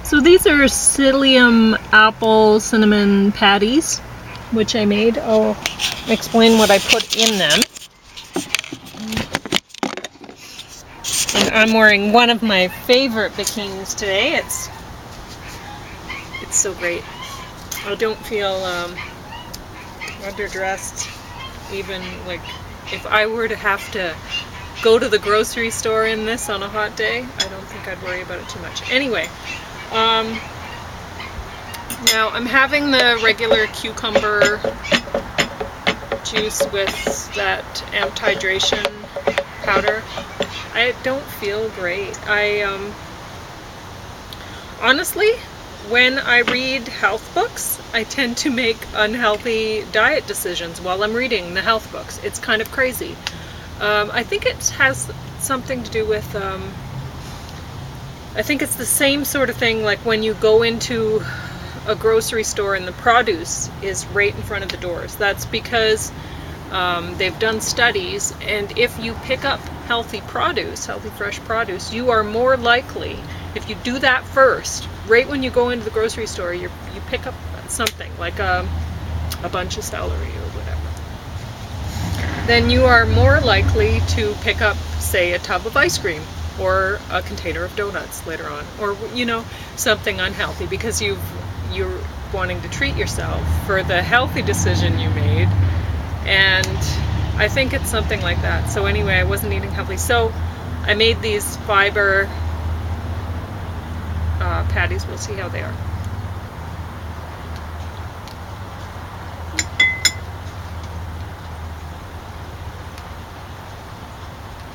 So these are psyllium apple cinnamon patties, which I made. I'll explain what I put in them. And I'm wearing one of my favorite bikinis today. It's so great. I don't feel underdressed, even like if I were to have to go to the grocery store in this on a hot day, I don't think I'd worry about it too much. Anyway, now I'm having the regular cucumber juice with that amped hydration powder. I don't feel great. Honestly, when I read health books, I tend to make unhealthy diet decisions while I'm reading the health books. It's kind of crazy. I think it has something to do with, I think it's the same sort of thing like when you go into a grocery store and the produce is right in front of the doors. That's because they've done studies, and if you pick up healthy produce, healthy fresh produce, you are more likely, if you do that first, right when you go into the grocery store, you pick up something like a bunch of celery or whatever, then you are more likely to pick up, say, a tub of ice cream or a container of donuts later on, or something unhealthy, because you're wanting to treat yourself for the healthy decision you made. And I think it's something like that. So anyway, I wasn't eating healthy, so I made these fiber patties. We'll see how they are.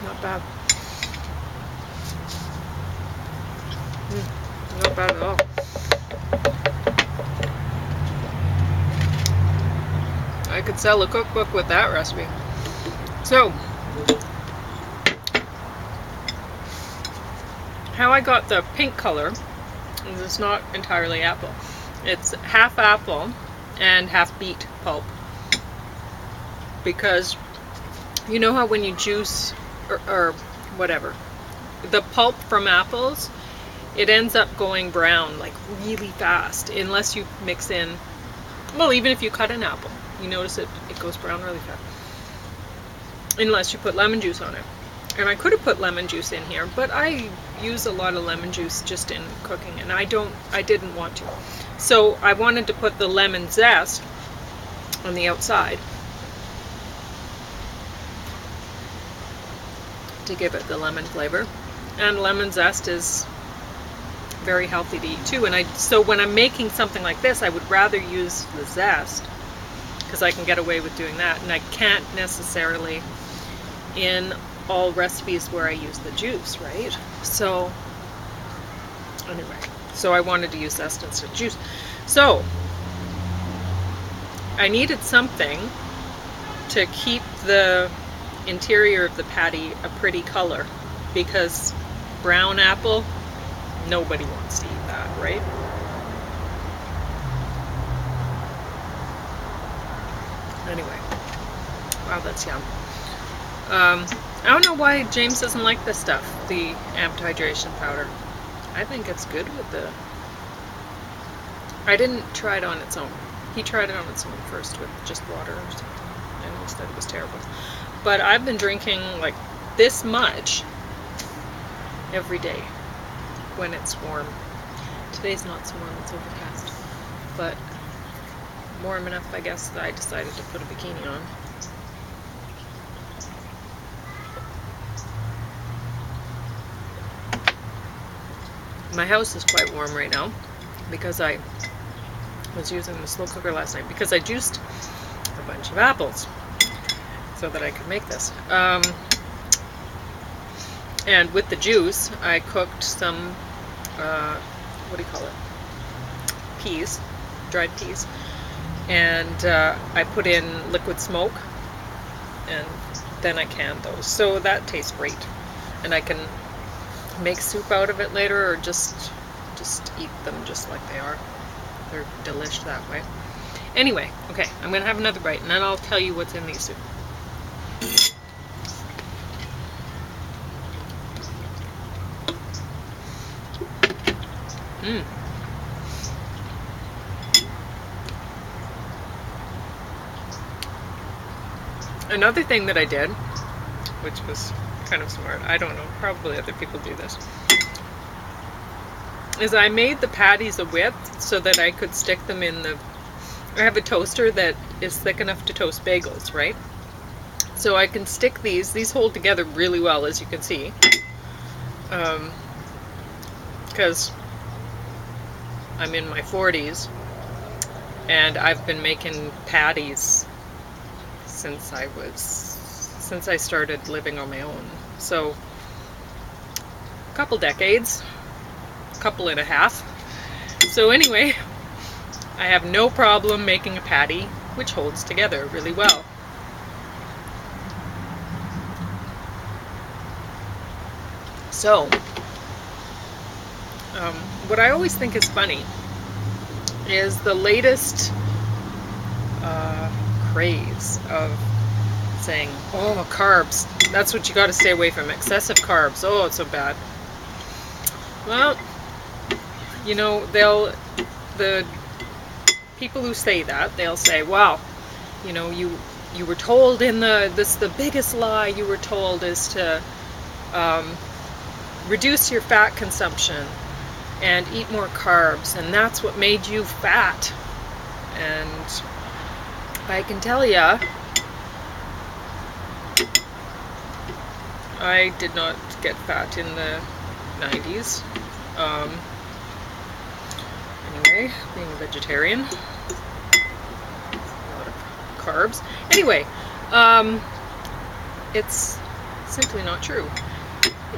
Not bad. Not bad at all. I could sell a cookbook with that recipe. So, how I got the pink color is it's not entirely apple. It's half apple and half beet pulp. Because you know how when you juice or whatever, the pulp from apples, it ends up going brown like really fast unless you mix in, well, even if you cut an apple, you notice it goes brown really fast. Unless you put lemon juice on it. And I could have put lemon juice in here, but I use a lot of lemon juice just in cooking, and I didn't want to. So I wanted to put the lemon zest on the outside to give it the lemon flavor. And lemon zest is very healthy to eat too. And so when I'm making something like this, I would rather use the zest, because I can get away with doing that, and I can't necessarily in all recipes where I use the juice, right? So anyway, so I wanted to use zest instead of juice. So I needed something to keep the interior of the patty a pretty color, because brown apple, nobody wants to eat that, right? Anyway, wow, that's yum. I don't know why James doesn't like this stuff, the amped hydration powder. I think it's good with the... I didn't try it on its own. He tried it on its own first with just water or something, and he said it was terrible. But I've been drinking like this much every day when it's warm. Today's not so warm, it's overcast. But warm enough, I guess, that I decided to put a bikini on. My house is quite warm right now because I was using the slow cooker last night because I juiced a bunch of apples so that I could make this. And with the juice, I cooked some, what do you call it? Peas, dried peas. And I put in liquid smoke, and then I canned those. So that tastes great. And I can make soup out of it later, or just eat them just like they are. They're delish that way. Anyway, okay, I'm gonna have another bite, and then I'll tell you what's in these soup. Mmm. Another thing that I did, which was kind of smart, I don't know, probably other people do this, is I made the patties a width so that I could stick them in the... I have a toaster that is thick enough to toast bagels, right? So I can stick these hold together really well, as you can see. Because I'm in my 40s and I've been making patties since I started living on my own. So a couple decades, couple and a half. So anyway, I have no problem making a patty which holds together really well. So, what I always think is funny is the latest craze of saying, oh, carbs, that's what you got to stay away from, excessive carbs, oh, it's so bad. Well, you know, the people who say that, they'll say, wow, you know, you were told in the biggest lie you were told is to reduce your fat consumption and eat more carbs, and that's what made you fat. And I can tell ya, I did not get fat in the 90s. Anyway, being a vegetarian, a lot of carbs. Anyway, it's simply not true.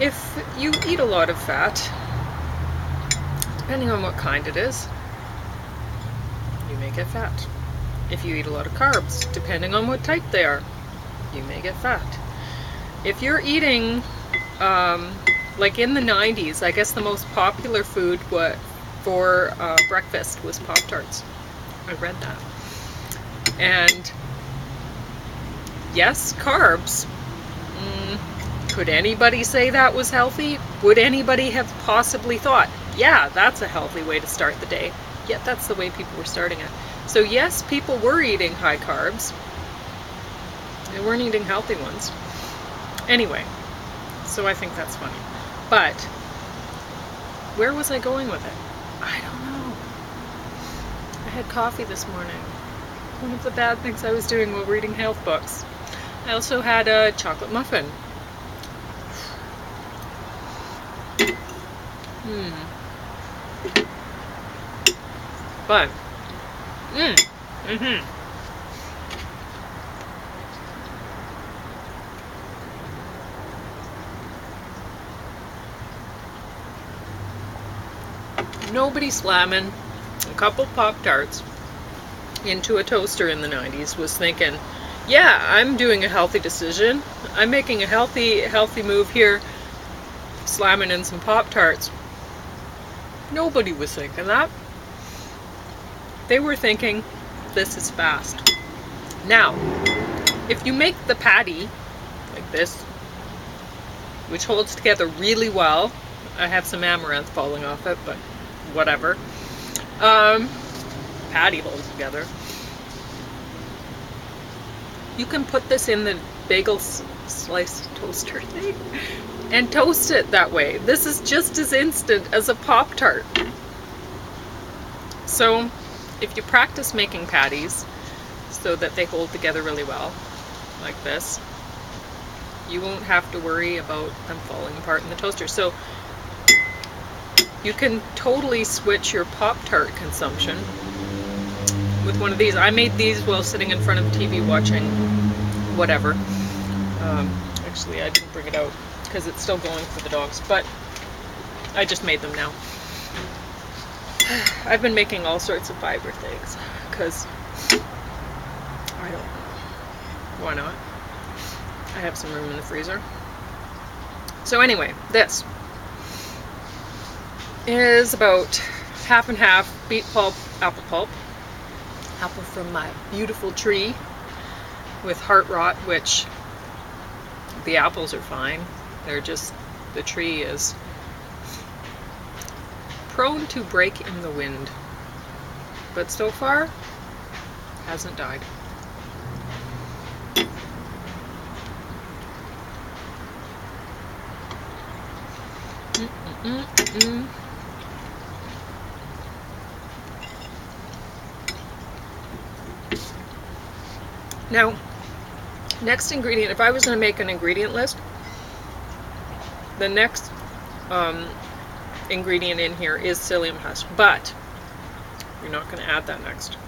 If you eat a lot of fat, depending on what kind it is, you may get fat. If you eat a lot of carbs, depending on what type they are, you may get fat. If you're eating, like in the 90s, I guess the most popular food for breakfast was Pop-Tarts. I read that. And yes, carbs. Could anybody say that was healthy? Would anybody have possibly thought, yeah, that's a healthy way to start the day? Yet that's the way people were starting it. So yes, people were eating high carbs. They weren't eating healthy ones. Anyway, so I think that's funny. But where was I going with it? I don't know. I had coffee this morning. One of the bad things I was doing while reading health books. I also had a chocolate muffin. But, nobody slamming a couple Pop-Tarts into a toaster in the 90s was thinking, yeah, I'm doing a healthy decision. I'm making a healthy move here, slamming in some Pop-Tarts. Nobody was thinking that. They were thinking, this is fast. Now, if you make the patty like this, which holds together really well, I have some amaranth falling off it, but whatever. Patty holds together. You can put this in the bagel slice toaster thing and toast it that way. This is just as instant as a Pop-Tart. So if you practice making patties so that they hold together really well, like this, you won't have to worry about them falling apart in the toaster. So you can totally switch your Pop-Tart consumption with one of these. I made these while sitting in front of the TV watching whatever. Actually, I didn't bring it out because it's still going for the dogs, but I just made them now. I've been making all sorts of fiber things because I don't know. Why not? I have some room in the freezer. So anyway, this is about half and half beet pulp, apple from my beautiful tree with heart rot, which the apples are fine. They're just, the tree is prone to break in the wind, but so far hasn't died. Now, next ingredient, if I was going to make an ingredient list, the next ingredient in here is psyllium husk, but you're not going to add that next.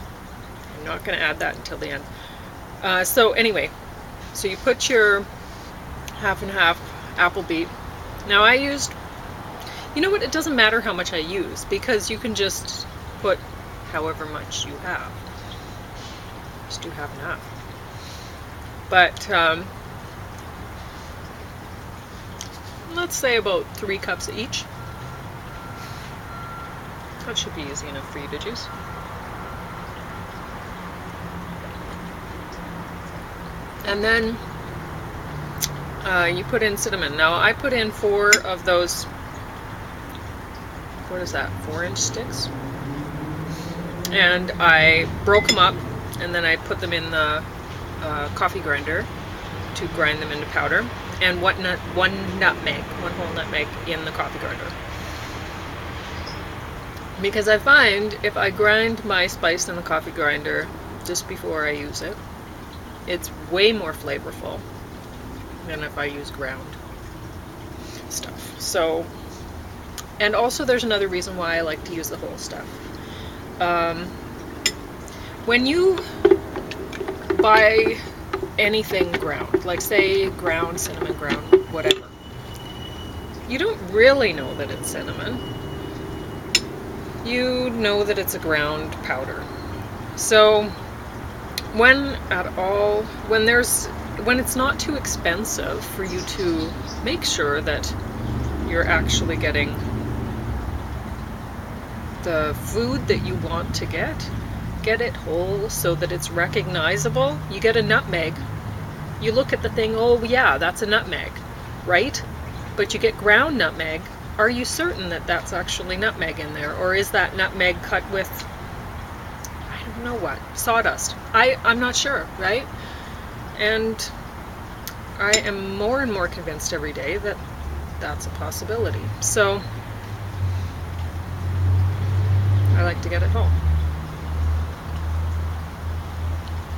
You're not going to add that until the end. So anyway, so you put your half and half apple beet. Now I used, you know what, it doesn't matter how much I use, because you can just put however much you have. Just do half and half. But let's say about 3 cups each. That should be easy enough for you to juice. And then you put in cinnamon. Now I put in 4 of those, what is that, 4-inch sticks? And I broke them up, and then I put them in the coffee grinder to grind them into powder, and one whole nutmeg in the coffee grinder. Because I find if I grind my spice in the coffee grinder just before I use it, it's way more flavorful than if I use ground stuff. So, and also there's another reason why I like to use the whole stuff. When you buy anything ground, like say ground cinnamon, ground whatever, you don't really know that it's cinnamon. You know that it's a ground powder. So when it's not too expensive for you to make sure that you're actually getting the food that you want to get it whole so that it's recognizable. You get a nutmeg, you look at the thing, oh yeah, that's a nutmeg, right? But you get ground nutmeg, are you certain that that's actually nutmeg in there? Or is that nutmeg cut with, I don't know what, sawdust? I'm not sure, right? And I am more and more convinced every day that that's a possibility. So I like to get it whole.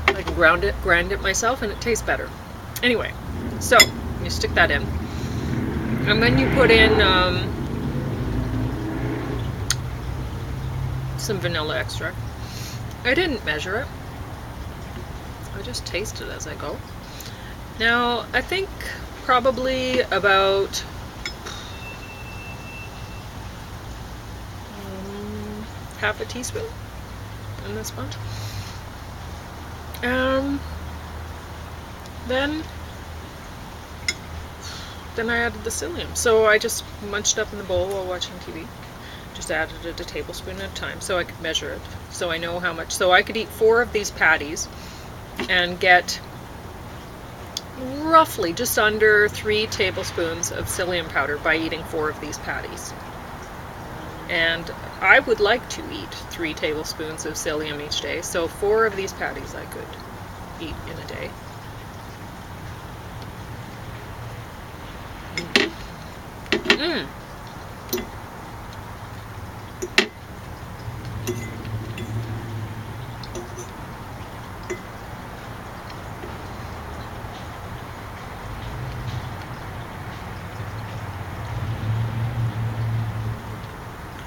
I can grind it myself, and it tastes better. Anyway, so you stick that in, and then you put in some vanilla extract. I didn't measure it. I just taste it as I go. Now I think probably about half a teaspoon in this bunch. Then I added the psyllium. So I just munched up in the bowl while watching TV. Just added it a tablespoon at a time so I could measure it. So I know how much. So I could eat 4 of these patties and get roughly just under 3 tablespoons of psyllium powder by eating 4 of these patties. And I would like to eat 3 tablespoons of psyllium each day, so 4 of these patties I could eat in a day.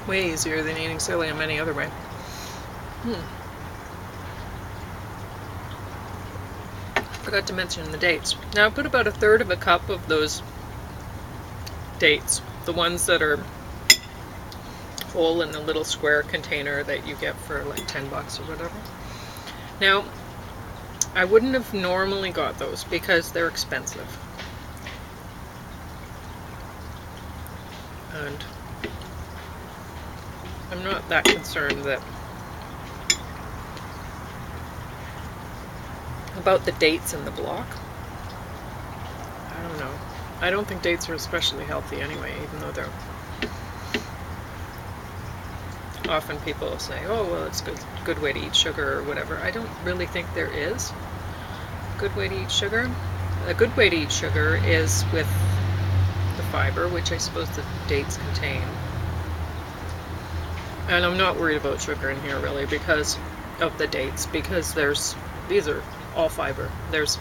Way easier than eating psyllium any other way. Forgot to mention the dates. Now I put about 1/3 of a cup of those dates, the ones that are whole in the little square container that you get for like $10 or whatever. Now, I wouldn't have normally got those because they're expensive. And I'm not that concerned about the dates in the block. I don't know. I don't think dates are especially healthy anyway, even though they're often people say, oh well, it's a good way to eat sugar or whatever. I don't really think there is a good way to eat sugar. A good way to eat sugar is with the fiber, which I suppose the dates contain. And I'm not worried about sugar in here really because of the dates, because these are all fiber. There's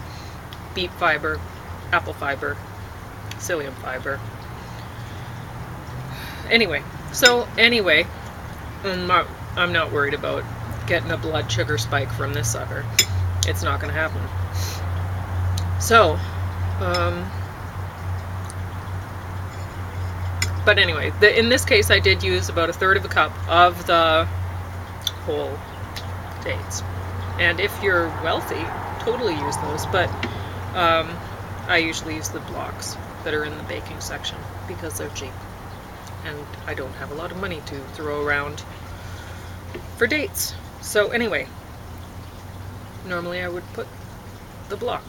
beet fiber, apple fiber, psyllium fiber. Anyway, I'm not worried about getting a blood sugar spike from this sucker. It's not going to happen. So, but anyway, in this case I did use about 1/3 of a cup of the whole dates. And if you're wealthy, totally use those, but I usually use the blocks that are in the baking section because they're cheap. And I don't have a lot of money to throw around for dates. So anyway, normally I would put the block.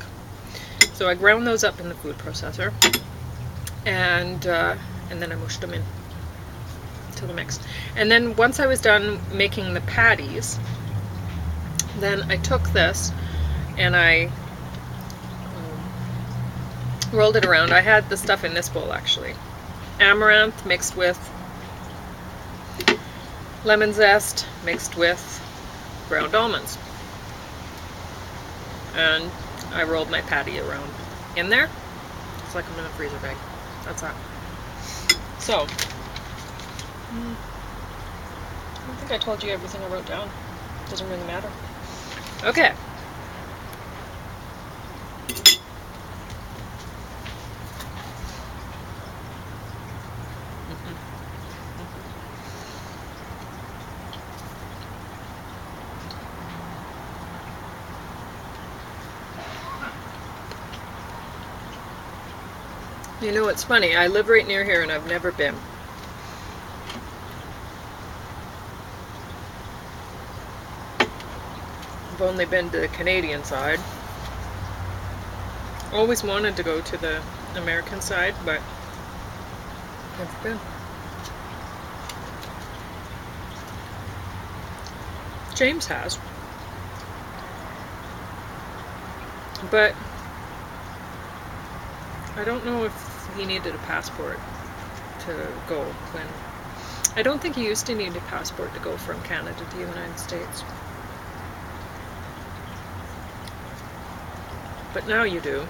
So I ground those up in the food processor, and then I mushed them in to the mix. And then once I was done making the patties, then I took this and I rolled it around. I had the stuff in this bowl actually. Amaranth mixed with lemon zest mixed with ground almonds. And I rolled my patty around in there. It's like I'm in a freezer bag. That's that. So, I think I told you everything I wrote down. Doesn't really matter. Okay. You know, it's funny, I live right near here and I've never been. I've only been to the Canadian side. Always wanted to go to the American side, but never been. James has. But I don't know if he needed a passport to go when... I don't think he used to need a passport to go from Canada to the United States. But now you do.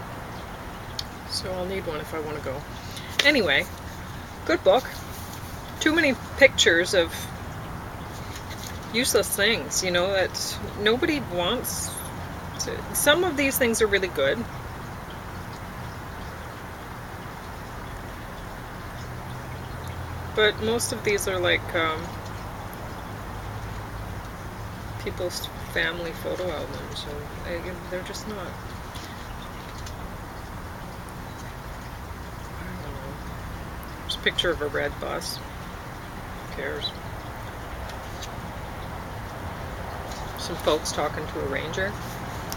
So I'll need one if I want to go. Anyway, good book. Too many pictures of useless things, you know, that nobody wants to... Some of these things are really good. But most of these are like people's family photo albums, so they're just not. I don't know. There's a picture of a red bus. Who cares? Some folks talking to a ranger.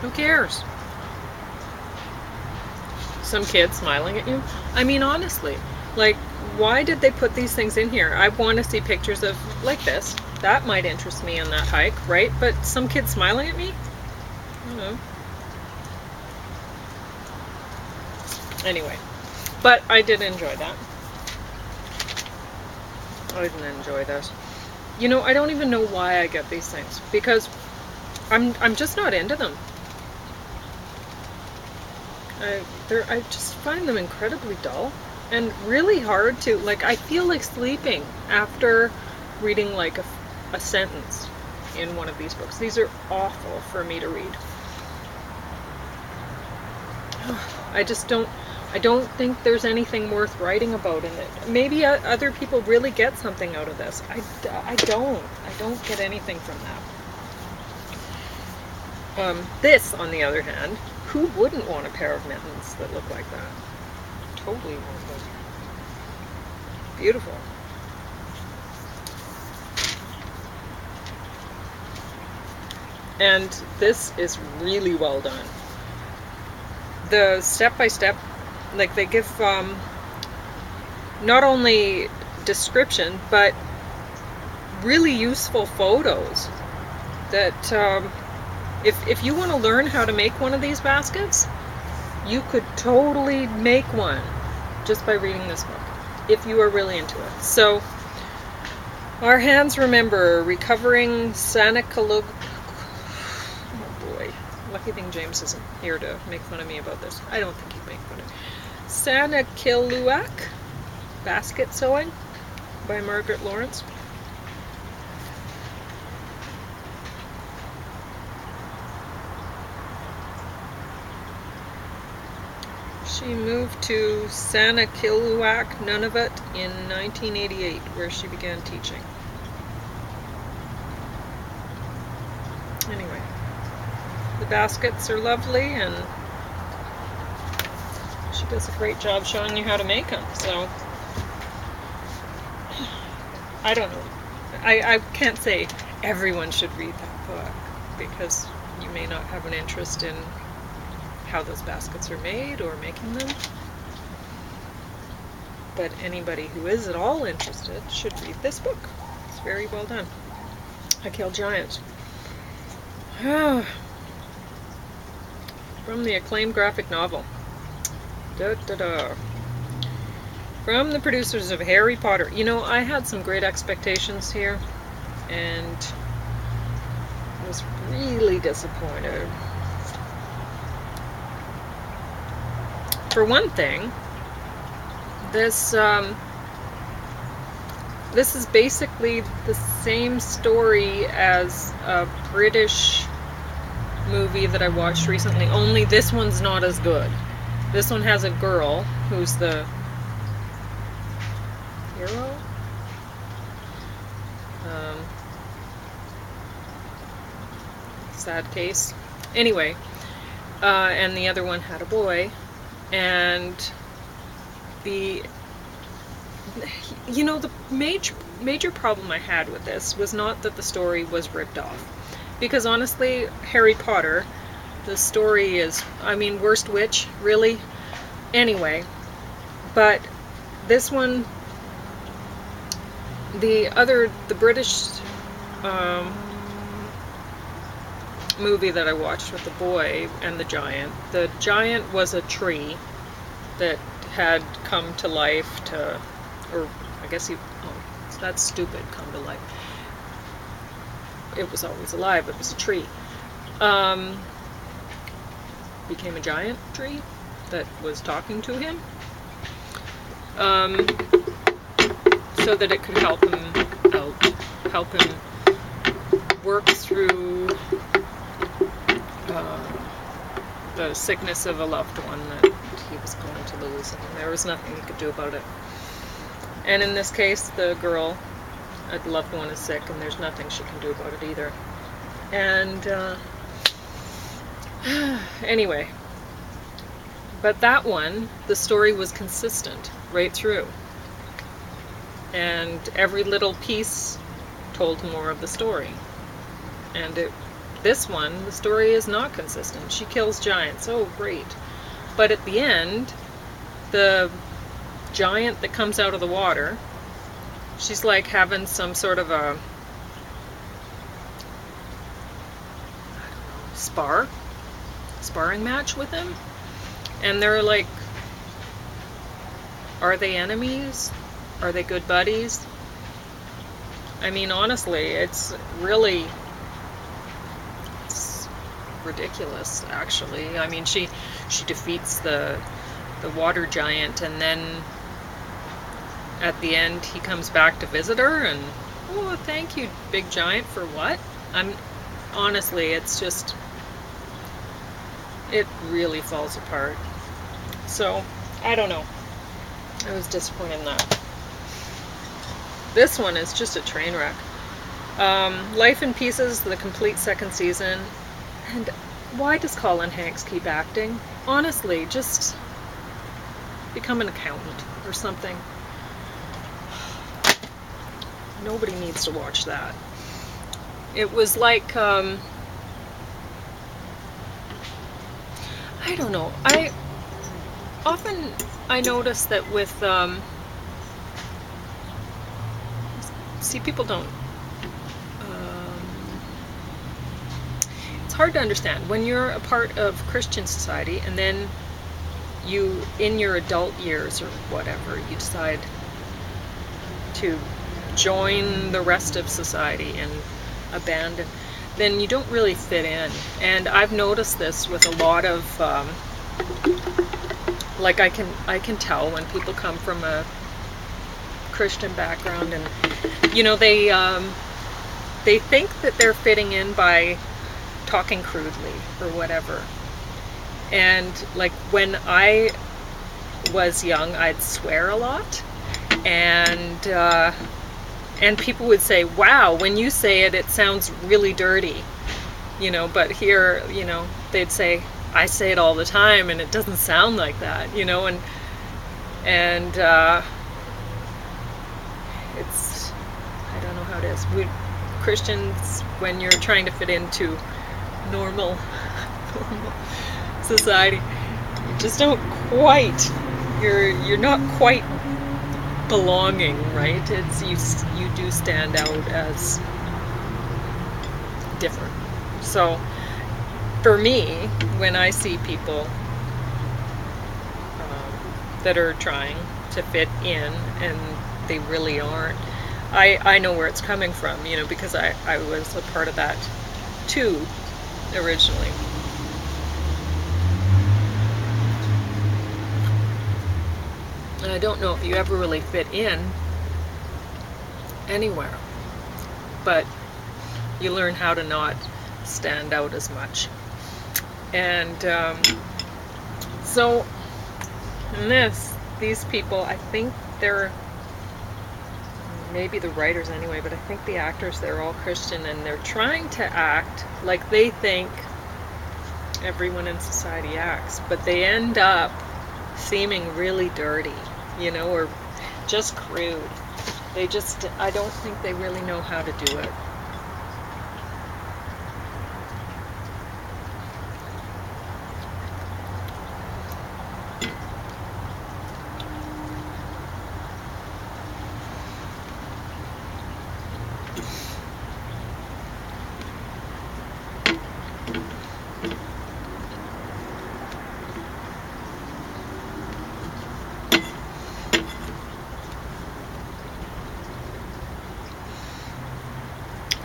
Who cares? Some kid smiling at you. I mean, honestly, like, why did they put these things in here? I want to see pictures of, like this. That might interest me on that hike, right? But some kid smiling at me? I don't know. Anyway, but I did enjoy that. I didn't enjoy this. You know, I don't even know why I get these things, because I'm just not into them. I just find them incredibly dull. And really hard to, like, I feel like sleeping after reading like a sentence in one of these books. These are awful for me to read. I don't think there's anything worth writing about in it. Maybe other people really get something out of this. I don't get anything from that. This, on the other hand, who wouldn't want a pair of mittens that look like that? Totally want them. Beautiful. And this is really well done. The step-by-step, like, they give not only description, but really useful photos that if you want to learn how to make one of these baskets, you could totally make one just by reading this book. if you are really into it. So, our hands remember recovering Sanakalug. Oh boy. Lucky thing James isn't here to make fun of me about this. I don't think he'd make fun of me. Sanakiluak Basket Sewing by Margaret Lawrence. She moved to Sanakiluak, Nunavut in 1988, where she began teaching. Anyway, the baskets are lovely, and she does a great job showing you how to make them. So, I don't know. I can't say everyone should read that book, because you may not have an interest in how those baskets are made or making them. But anybody who is at all interested should read this book. It's very well done. I Kill Giants. From the acclaimed graphic novel. From the producers of Harry Potter. You know, I had some great expectations here, and was really disappointed. For one thing, this is basically the same story as a British movie that I watched recently, only this one's not as good. This one has a girl who's the hero. Sad case. Anyway, and the other one had a boy. And the major problem I had with this was not that the story was ripped off. Because honestly, Harry Potter, the story is, I mean, worst witch, really? Anyway, but this one, the British movie that I watched with the boy and the giant was a tree that had come to life or I guess that's stupid, come to life. It was always alive, it was a tree. Became a giant tree that was talking to him, so that it could help him work through the sickness of a loved one that he was going to lose, and there was nothing he could do about it. And in this case, the girl, a loved one, is sick, and there's nothing she can do about it either. And anyway, but that one, the story was consistent right through, and every little piece told more of the story. And this one, the story is not consistent. She kills giants. Oh, great. But at the end, the giant that comes out of the water, she's like having some sort of a sparring match with him. And they're like, are they enemies? Are they good buddies? I mean, honestly, it's really ridiculous, actually. I mean, she defeats the water giant, and then at the end he comes back to visit her, and oh, thank you, big giant, for what? Honestly, it's just, it really falls apart. So I don't know, I was disappointed in that. This one is just a train wreck. Life in Pieces, the complete second season. And why does Colin Hanks keep acting? Honestly, just become an accountant or something. Nobody needs to watch that. It was like, I don't know. I notice that with, see, people don't, it's hard to understand. When you're a part of Christian society, and then you, in your adult years or whatever, you decide, to join the rest of society and abandon, then you don't really fit in. And I've noticed this with a lot of, like I can tell when people come from a Christian background, and they think that they're fitting in by talking crudely or whatever. And like when I was young, I'd swear a lot, and people would say, "Wow, when you say it, it sounds really dirty," But here, they'd say, "I say it all the time, and it doesn't sound like that," and it's, I don't know how it is. Christians, when you're trying to fit into normal society, you just don't quite. You're not quite belonging, right? It's you do stand out as different. So for me, when I see people that are trying to fit in and they really aren't, I know where it's coming from, because I was a part of that too originally. And I don't know if you ever really fit in anywhere, but you learn how to not stand out as much. And so in these people, I think they're, maybe the writers anyway, but I think the actors, they're all Christian, and they're trying to act like they think everyone in society acts, but they end up seeming really dirty, or just crude. I don't think they really know how to do it.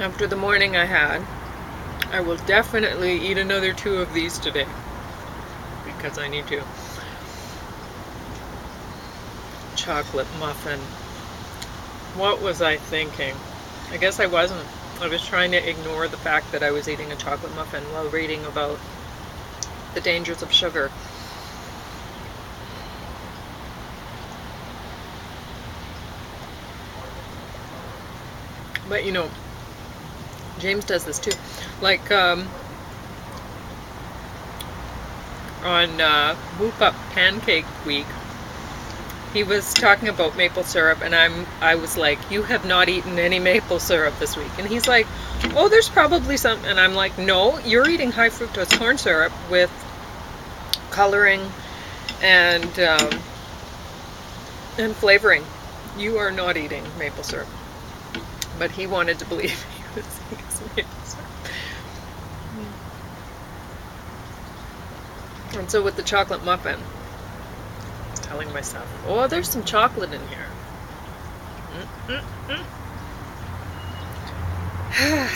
After the morning I had, I will definitely eat another 2 of these today, because I need to. Chocolate muffin. What was I thinking? I guess I wasn't. I was trying to ignore the fact that I was eating a chocolate muffin while reading about the dangers of sugar. But James does this too. Like on Whoop Up Pancake Week, he was talking about maple syrup, and I was like, "You have not eaten any maple syrup this week." And he's like, "Oh, there's probably some." And I'm like, "No, you're eating high fructose corn syrup with coloring and flavoring. You are not eating maple syrup." But he wanted to believe he was eating some maple syrup. And so with the chocolate muffin, I was telling myself, "Oh, there's some chocolate in here."